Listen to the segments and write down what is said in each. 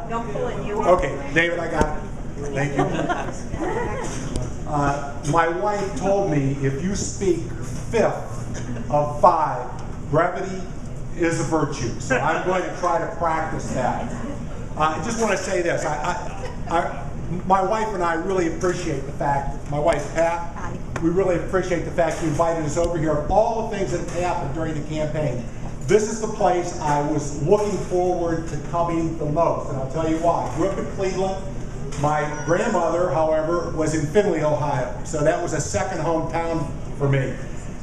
Don't pull it. You. Okay, David, I got it. Thank you. My wife told me if you speak fifth of 5, brevity is a virtue. So I'm going to try to practice that. I just want to say this. My wife and I really appreciate the fact, my wife Pat, we really appreciate the fact you invited us over here. Of all the things that have happened during the campaign, this is the place I was looking forward to coming the most, and I'll tell you why. I grew up in Cleveland. My grandmother, however, was in Findlay, Ohio, so that was a second hometown for me.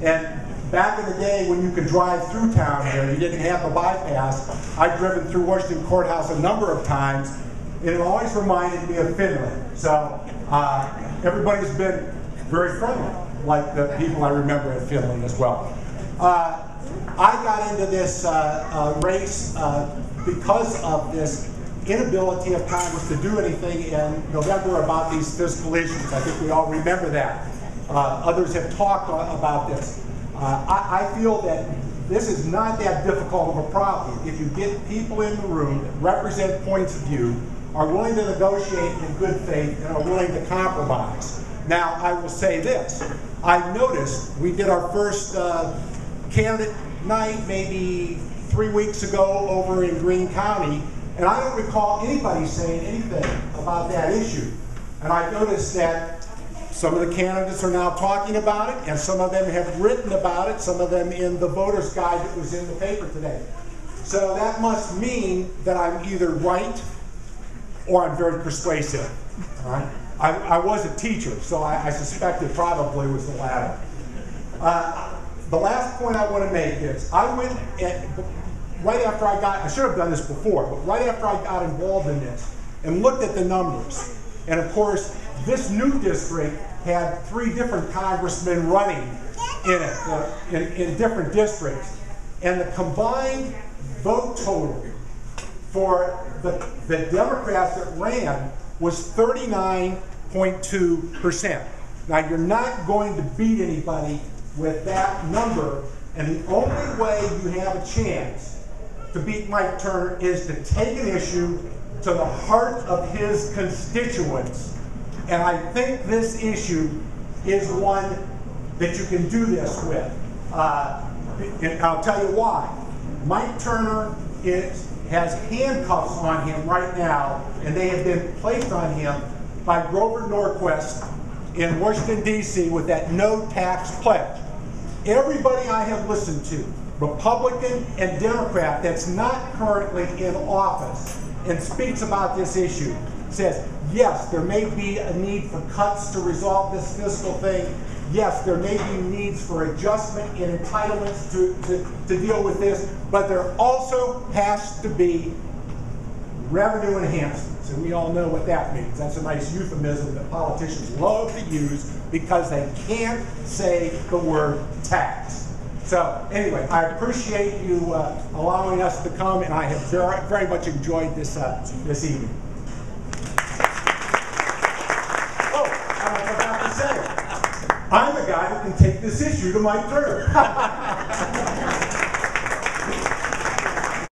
And back in the day when you could drive through town here, you didn't have the bypass, I'd driven through Washington Courthouse a number of times, and it always reminded me of Findlay. So everybody's been very friendly, like the people I remember at Findlay as well. I got into this race because of this inability of Congress to do anything in November about these fiscal issues. I think we all remember that. Others have talked about this. I feel that this is not that difficult of a problem. If you get people in the room that represent points of view, are willing to negotiate in good faith, and are willing to compromise. Now, I will say this. I've noticed we did our first candidate night maybe 3 weeks ago over in Greene County, and I don't recall anybody saying anything about that issue. And I noticed that some of the candidates are now talking about it, and some of them have written about it, some of them in the voter's guide that was in the paper today. So that must mean that I'm either right or I'm very persuasive. All right? I was a teacher, so I suspect it probably was the latter. The last point I want to make is, I went right after I should have done this before, but right after I got involved in this and looked at the numbers, and of course, this new district had 3 different congressmen running in it, in different districts, and the combined vote total for the Democrats that ran was 39.2%. Now, you're not going to beat anybody with that number, and the only way you have a chance to beat Mike Turner is to take an issue to the heart of his constituents. And I think this issue is one that you can do this with. And I'll tell you why. Mike Turner has handcuffs on him right now, and they have been placed on him by Grover Norquist in Washington, D.C. with that no tax pledge. Everybody I have listened to, Republican and Democrat, that's not currently in office and speaks about this issue, says, yes, there may be a need for cuts to resolve this fiscal thing. Yes, there may be needs for adjustment in entitlements to deal with this, but there also has to be revenue enhancements, and we all know what that means. That's a nice euphemism that politicians love to use because they can't say the word tax. So anyway, I appreciate you allowing us to come, and I have very, very much enjoyed this this evening. Oh, and I forgot to say, I'm the guy who can take this issue to Mike Turner.